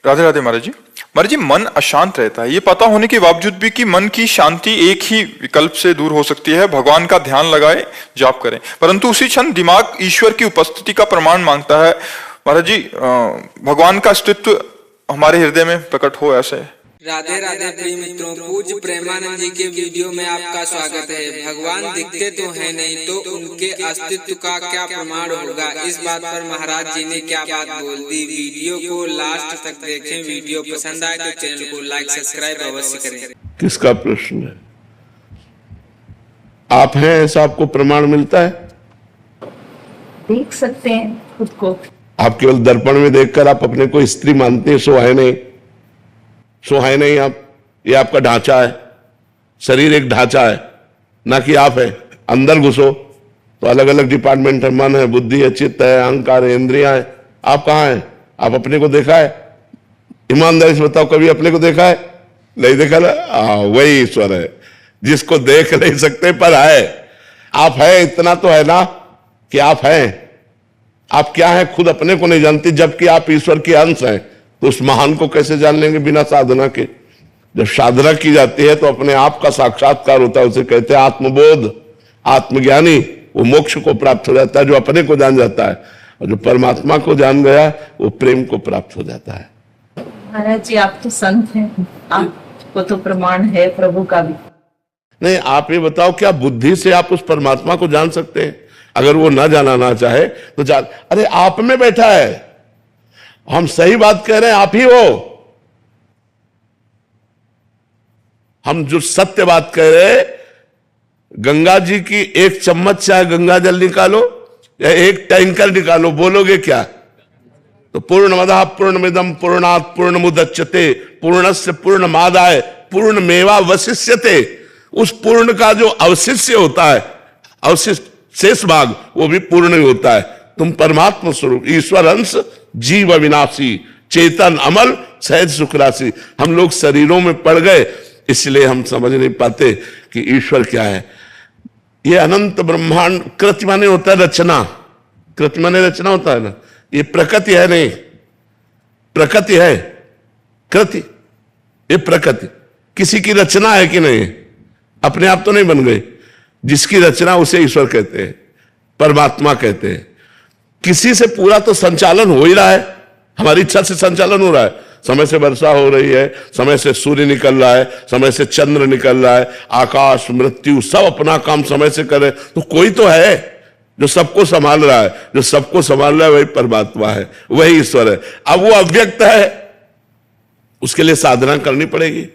राधे राधे महाराज जी। महाराज जी, मन अशांत रहता है, ये पता होने के बावजूद भी कि मन की शांति एक ही विकल्प से दूर हो सकती है, भगवान का ध्यान लगाए, जाप करें, परंतु उसी क्षण दिमाग ईश्वर की उपस्थिति का प्रमाण मांगता है। महाराज जी, भगवान का अस्तित्व हमारे हृदय में प्रकट हो ऐसे। राधे राधे प्रिय मित्रों, पूज्य प्रेमानंद जी के वीडियो में आपका स्वागत है। भगवान दिखते तो है नहीं, तो उनके अस्तित्व का क्या प्रमाण होगा, इस बात पर महाराज जी ने क्या बात बोल दी। वीडियो को लास्ट तक देखें। वीडियो पसंद आए तो चैनल को लाइक सब्सक्राइब अवश्य करें। किसका प्रश्न है? आप हैं ऐसा आपको प्रमाण मिलता है? देख सकते हैं खुद को। आप केवल दर्पण में देखकर आप अपने को स्त्री मानते हैं, सो है नहीं, सो है नहीं आप। ये आपका ढांचा है, शरीर एक ढांचा है, ना कि आप है। अंदर घुसो तो अलग अलग डिपार्टमेंट है, मन है, बुद्धि है, चित्त है, अहंकार है, इंद्रियां है। आप कहां हैं? आप अपने को देखा है? ईमानदारी से बताओ, कभी अपने को देखा है? नहीं देखा ना? वही ईश्वर है जिसको देख नहीं सकते पर है। आप है, इतना तो है ना कि आप हैं। आप क्या है खुद अपने को नहीं जानते, जबकि आप ईश्वर के अंश हैं। तो उस महान को कैसे जान लेंगे बिना साधना के? जब साधना की जाती है तो अपने आप का साक्षात्कार होता है, उसे कहते हैं आत्मबोध। आत्मज्ञानी वो मोक्ष को प्राप्त हो जाता है, जो अपने को जान जाता है। और जो परमात्मा को जान गया वो प्रेम को प्राप्त हो जाता है। महाराज जी, आप तो संत हैं, आपको तो प्रमाण है प्रभु का भी। नहीं, आप ये बताओ, क्या बुद्धि से आप उस परमात्मा को जान सकते हैं? अगर वो ना जाना ना चाहे तो जान। अरे आप में बैठा है, हम सही बात कह रहे हैं, आप ही हो। हम जो सत्य बात कह रहे हैं, गंगा जी की एक चम्मच चाहे गंगा जल निकालो या एक टैंकर निकालो, बोलोगे क्या? तो पूर्णमदः पूर्णमिदं पूर्णात् पूर्णमुदच्यते पूर्णस्य पूर्णमादाय पूर्णमेवावशिष्यते। उस पूर्ण का जो अवशिष्य होता है, अवशिष्ट शेष भाग, वो भी पूर्ण ही होता है। तुम परमात्मा स्वरूप, ईश्वर अंश, जीव अविनाशी, चेतन अमल, सहज सुख राशि। हम लोग शरीरों में पड़ गए, इसलिए हम समझ नहीं पाते कि ईश्वर क्या है। ये अनंत ब्रह्मांड, कृति माने होता है रचना, कृति माने रचना होता है ना। ये प्रकृति है नहीं, प्रकृति है, कृति। ये प्रकृति किसी की रचना है कि नहीं? अपने आप तो नहीं बन गए। जिसकी रचना उसे ईश्वर कहते हैं, परमात्मा कहते हैं। किसी से पूरा तो संचालन हो ही रहा है, हमारी इच्छा से संचालन हो रहा है। समय से वर्षा हो रही है, समय से सूर्य निकल रहा है, समय से चंद्र निकल रहा है, आकाश मृत्यु सब अपना काम समय से करे। तो कोई तो है जो सबको संभाल रहा है। जो सबको संभाल रहा है वही परमात्मा है, वही ईश्वर है। अब वो अव्यक्त है, उसके लिए साधना करनी पड़ेगी।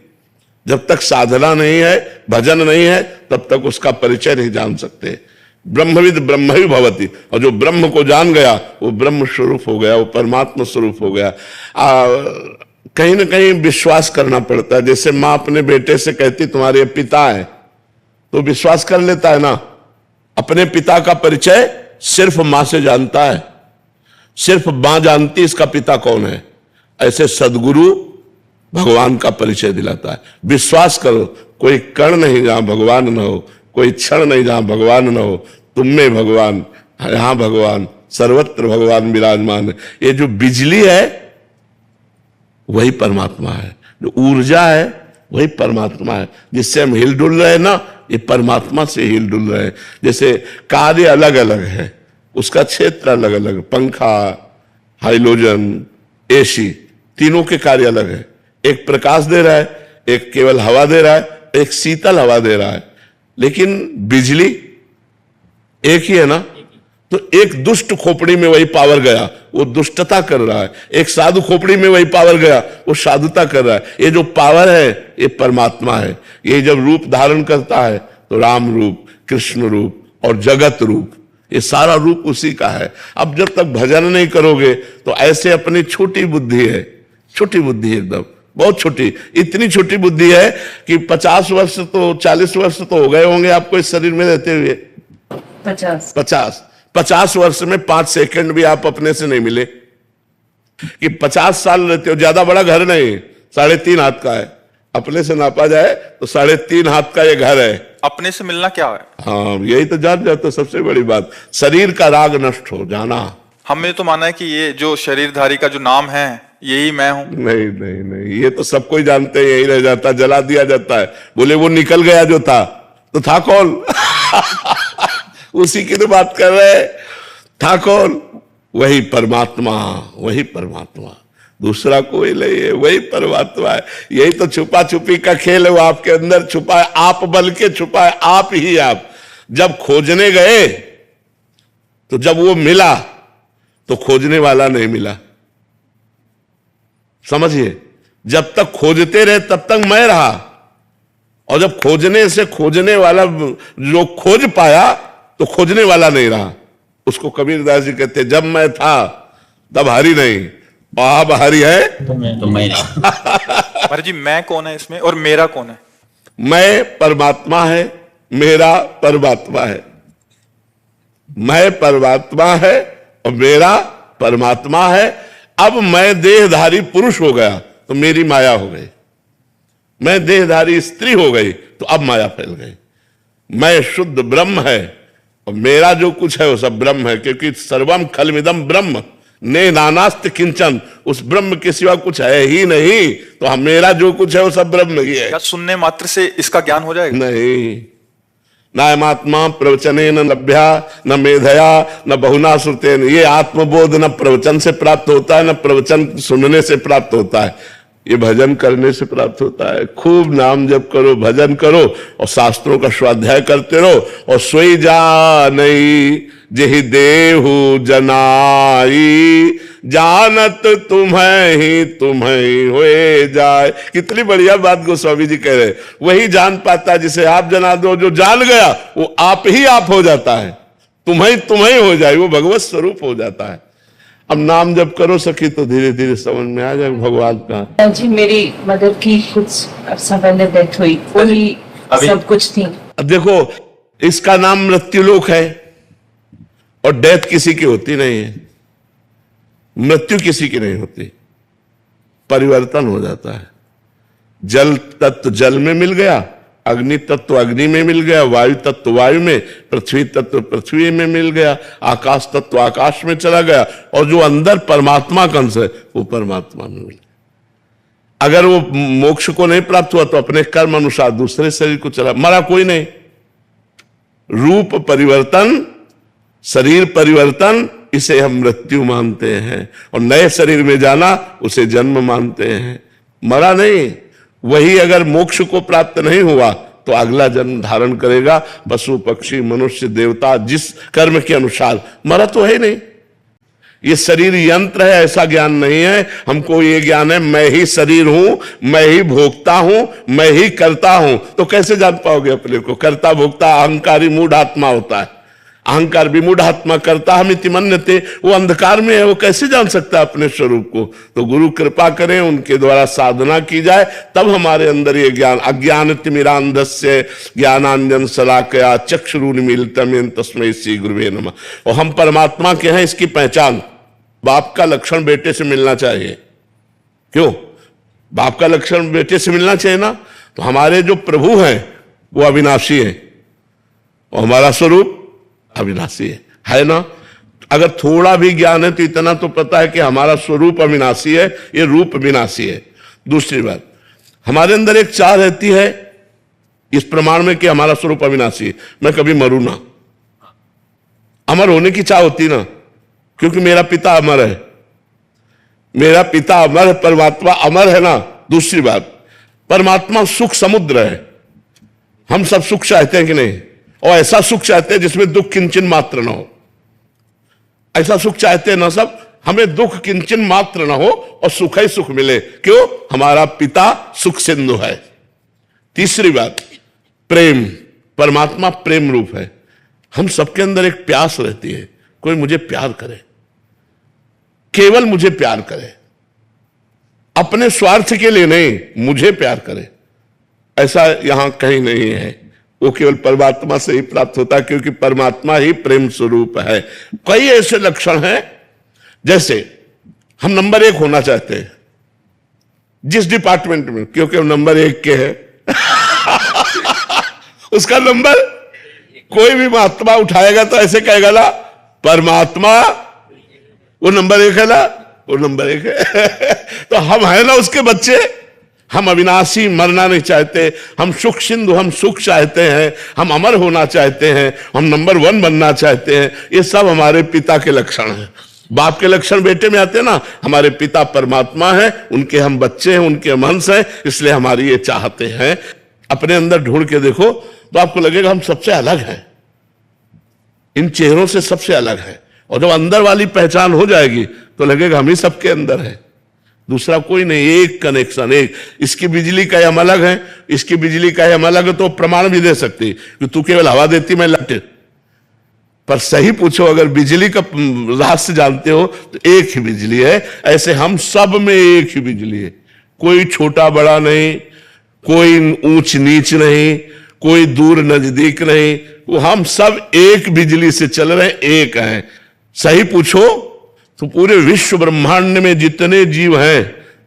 जब तक साधना नहीं है, भजन नहीं है, तब तक उसका परिचय नहीं जान सकते। ब्रह्मविद ब्रह्म ही भवति, और जो ब्रह्म को जान गया वो ब्रह्म स्वरूप हो गया, वो परमात्मा स्वरूप हो गया। कहीं ना कहीं विश्वास करना पड़ता है। जैसे माँ अपने बेटे से कहती तुम्हारे पिता है, तो विश्वास कर लेता है ना। अपने पिता का परिचय सिर्फ माँ से जानता है, सिर्फ माँ जानती इसका पिता कौन है। ऐसे सदगुरु भगवान का परिचय दिलाता है। विश्वास करो, कोई कण नहीं जहां भगवान न हो, कोई क्षण नहीं जहां भगवान न हो। तुम में भगवान, यहां भगवान, सर्वत्र भगवान विराजमान है। ये जो बिजली है वही परमात्मा है, जो ऊर्जा है वही परमात्मा है। जिससे हम हिलडुल रहे ना, ये परमात्मा से हिलडुल रहे हैं। जैसे कार्य अलग अलग है, उसका क्षेत्र अलग अलग। पंखा, हाइड्रोजन, एसी, तीनों के कार्य अलग है। एक प्रकाश दे रहा है, एक केवल हवा दे रहा है, एक शीतल हवा दे रहा है। लेकिन बिजली एक ही है ना। तो एक दुष्ट खोपड़ी में वही पावर गया, वो दुष्टता कर रहा है। एक साधु खोपड़ी में वही पावर गया, वो साधुता कर रहा है। ये जो पावर है ये परमात्मा है। ये जब रूप धारण करता है तो राम रूप, कृष्ण रूप और जगत रूप, ये सारा रूप उसी का है। अब जब तक भजन नहीं करोगे तो ऐसे अपनी छोटी बुद्धि है, छोटी बुद्धि एकदम बहुत छोटी, इतनी छोटी बुद्धि है कि 50 वर्ष तो 40 वर्ष तो हो गए होंगे आपको इस शरीर में रहते हुए। 50 वर्ष में 5 सेकंड भी आप अपने से नहीं मिले। कि 50 साल रहते हो, ज्यादा बड़ा घर नहीं, 3.5 हाथ का है। अपने से नापा जाए तो 3.5 हाथ का ये घर है। अपने से मिलना क्या है? हाँ, यही तो जान जाते, सबसे बड़ी बात। शरीर का राग नष्ट हो जाना। हमने तो माना है कि ये जो शरीरधारी का जो नाम है यही मैं हूं। नहीं नहीं नहीं, ये तो सबको ही जानते हैं, यही रह जाता, जला दिया जाता है। बोले वो निकल गया जो था, तो था कौन? उसी की तो बात कर रहे हैं। था कौन? वही परमात्मा, वही परमात्मा, दूसरा कोई नहीं है, वही परमात्मा है। यही तो छुपा छुपी का खेल है, वो आपके अंदर छुपा है, आप बल के छुपा है, आप ही आप। जब खोजने गए तो जब वो मिला तो खोजने वाला नहीं मिला, समझिए। जब तक खोजते रहे तब तक मैं रहा, और जब खोजने से खोजने वाला जो खोज पाया तो खोजने वाला नहीं रहा। उसको कबीरदास जी कहते, जब मैं था तब हरि नहीं, अब हरि है तो मैं महाराज जी मैं कौन है इसमें और मेरा कौन है? मैं परमात्मा है, मेरा परमात्मा है। मैं परमात्मा है और मेरा परमात्मा है। अब मैं देहधारी पुरुष हो गया तो मेरी माया हो गई, मैं देहधारी स्त्री हो गई तो अब माया फैल गई। मैं शुद्ध ब्रह्म है और मेरा जो कुछ है वो सब ब्रह्म है, क्योंकि सर्वम खलमिदम ब्रह्म ने नानास्त किंचन, उस ब्रह्म के सिवा कुछ है ही नहीं। तो मेरा जो कुछ है वो सब ब्रह्म ही है। क्या सुनने मात्र से इसका ज्ञान हो जाएगा? नहीं, नायमात्मा प्रवचने न लभ्या न मेधया न बहुना श्रुतेन। ये आत्मबोध न प्रवचन से प्राप्त होता है, न प्रवचन सुनने से प्राप्त होता है, ये भजन करने से प्राप्त होता है। खूब नाम जप करो, भजन करो और शास्त्रों का स्वाध्याय करते रहो। और सोई जानई जेहि देहु जनाई, जानत तुम्हें होए जाए। कितनी बढ़िया बात गोस्वामी जी कह रहे। वही जान पाता है जिसे आप जना दो। जो जान गया वो आप ही आप हो जाता है, तुम्हें हो जाए, वो भगवत स्वरूप हो जाता है। अब नाम जब करो सखी तो धीरे धीरे समझ में आ जाए भगवान का। जी मेरी मदर की कुछ अर्सा पहले डेथ हुई, वही सब कुछ थी। अब देखो, इसका नाम मृत्युलोक है और डेथ किसी की होती नहीं है, मृत्यु किसी की नहीं होती, परिवर्तन हो जाता है। जल तत्व जल में मिल गया, अग्नि तत्व अग्नि में मिल गया, वायु तत्व वायु में, पृथ्वी तत्व पृथ्वी में मिल गया, आकाश तत्व आकाश में चला गया, और जो अंदर परमात्मा का अंश है वो परमात्मा में मिल गया। अगर वो मोक्ष को नहीं प्राप्त हुआ तो अपने कर्म अनुसार दूसरे शरीर को चला, मरा कोई नहीं। रूप परिवर्तन, शरीर परिवर्तन, इसे हम मृत्यु मानते हैं, और नए शरीर में जाना उसे जन्म मानते हैं। मरा नहीं। वही अगर मोक्ष को प्राप्त नहीं हुआ तो अगला जन्म धारण करेगा, पशु पक्षी मनुष्य देवता, जिस कर्म के अनुसार। मरा तो है नहीं। ये शरीर यंत्र है ऐसा ज्ञान नहीं है। हमको ये ज्ञान है मैं ही शरीर हूं, मैं ही भोगता हूं, मैं ही करता हूं। तो कैसे जान पाओगे अपने को? करता भोगता अहंकारी मूढ़ आत्मा होता है। अहंकार विमूढ़ आत्मा करता हम इति मन्यते, वो अंधकार में है, वो कैसे जान सकता है अपने स्वरूप को? तो गुरु कृपा करें, उनके द्वारा साधना की जाए, तब हमारे अंदर ये ज्ञान। अज्ञान तिमिरांधस्य ज्ञानांजन शलाकया चक्षुरुन्मीलितं येन तस्मै श्री गुरुवे नमः। और हम परमात्मा के हैं, इसकी पहचान। बाप का लक्षण बेटे से मिलना चाहिए। क्यों? बाप का लक्षण बेटे से मिलना चाहिए ना। तो हमारे जो प्रभु हैं वो अविनाशी है और हमारा स्वरूप अविनाशी है ना। अगर थोड़ा भी ज्ञान है तो इतना तो पता है कि हमारा स्वरूप अविनाशी है, ये रूप विनाशी है। दूसरी बात, हमारे अंदर एक चाह रहती है इस प्रमाण में कि हमारा स्वरूप अविनाशी है, मैं कभी मरूं ना। अमर होने की चाह होती ना, क्योंकि मेरा पिता अमर है, मेरा पिता अमर है, परमात्मा अमर है ना। दूसरी बात, परमात्मा सुख समुद्र है। हम सब सुख चाहते हैं कि नहीं? और ऐसा सुख चाहते हैं जिसमें दुख किंचन मात्र ना हो। ऐसा सुख चाहते हैं ना सब, हमें दुख किंचन मात्र ना हो और सुख ही सुख मिले। क्यों? हमारा पिता सुख सिंधु है। तीसरी बात, प्रेम। परमात्मा प्रेम रूप है। हम सबके अंदर एक प्यास रहती है, कोई मुझे प्यार करे, केवल मुझे प्यार करे, अपने स्वार्थ के लिए नहीं, मुझे प्यार करे। ऐसा यहां कहीं नहीं है। वो केवल परमात्मा से ही प्राप्त होता है, क्योंकि परमात्मा ही प्रेम स्वरूप है। कई ऐसे लक्षण हैं, जैसे हम नंबर 1 होना चाहते हैं जिस डिपार्टमेंट में, क्योंकि हम नंबर 1 के हैं। उसका नंबर कोई भी महात्मा उठाएगा तो ऐसे कहेगा ना, परमात्मा वो नंबर 1 है ना। वो नंबर 1 है। तो हम है ना उसके बच्चे, हम अविनाशी मरना नहीं चाहते, हम सुख सिंधु, हम सुख चाहते हैं, हम अमर होना चाहते हैं, हम नंबर 1 बनना चाहते हैं। ये सब हमारे पिता के लक्षण हैं। बाप के लक्षण बेटे में आते हैं ना, हमारे पिता परमात्मा है, उनके हम बच्चे हैं, उनके हम अंश हैं, इसलिए हमारी ये चाहते हैं। अपने अंदर ढूंढ के देखो तो आपको लगेगा हम सबसे अलग हैं, इन चेहरों से सबसे अलग है। और जब अंदर वाली पहचान हो जाएगी तो लगेगा हम ही सबके अंदर है, दूसरा कोई नहीं, एक कनेक्शन, एक। इसकी बिजली का हम अलग है, इसकी बिजली का हम अलग है, तो प्रमाण भी दे सकती कि तू केवल हवा देती, मैं लाइट। पर सही पूछो, अगर बिजली का रहस्य जानते हो तो एक ही बिजली है। ऐसे हम सब में एक ही बिजली है, कोई छोटा बड़ा नहीं, कोई ऊंच नीच नहीं, कोई दूर नजदीक नहीं, वो हम सब एक बिजली से चल रहे हैं, एक हैं। सही पूछो तो पूरे विश्व ब्रह्मांड में जितने जीव हैं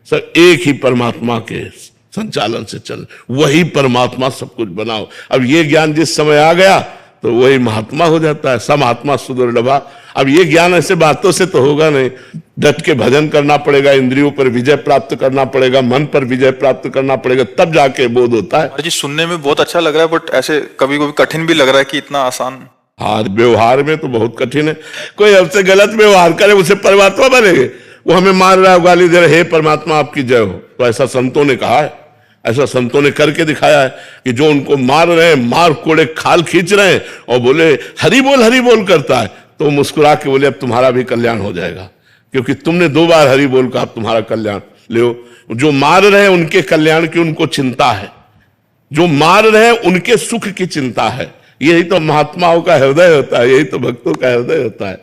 सब एक ही परमात्मा के संचालन से चल, वही परमात्मा सब कुछ बनाओ। अब ये ज्ञान जिस समय आ गया तो वही महात्मा हो जाता है, समात्मा सुदुर्लभा। अब ये ज्ञान ऐसे बातों से तो होगा नहीं, डट के भजन करना पड़ेगा, इंद्रियों पर विजय प्राप्त करना पड़ेगा, मन पर विजय प्राप्त करना पड़ेगा, तब जाके बोध होता है। जी सुनने में बहुत अच्छा लग रहा है, बट ऐसे कभी कभी कठिन भी लग रहा है कि इतना आसान। हाँ, व्यवहार में तो बहुत कठिन है। कोई हमसे गलत व्यवहार करे उसे परमात्मा बनेंगे, वो हमें मार रहा है, गाली दे रहा है, हे परमात्मा आपकी जय हो। तो ऐसा संतों ने कहा है, ऐसा संतों ने करके दिखाया है कि जो उनको मार रहे हैं, मार कोड़े खाल खींच रहे हैं और बोले हरि बोल करता है, तो मुस्कुरा के बोले अब तुम्हारा भी कल्याण हो जाएगा, क्योंकि तुमने 2 बार हरि बोल का, अब तुम्हारा कल्याण ले। जो मार रहे हैं उनके कल्याण की उनको चिंता है, जो मार रहे हैं उनके सुख की चिंता है। यही तो महात्माओं का हृदय होता है, यही तो भक्तों का हृदय होता है।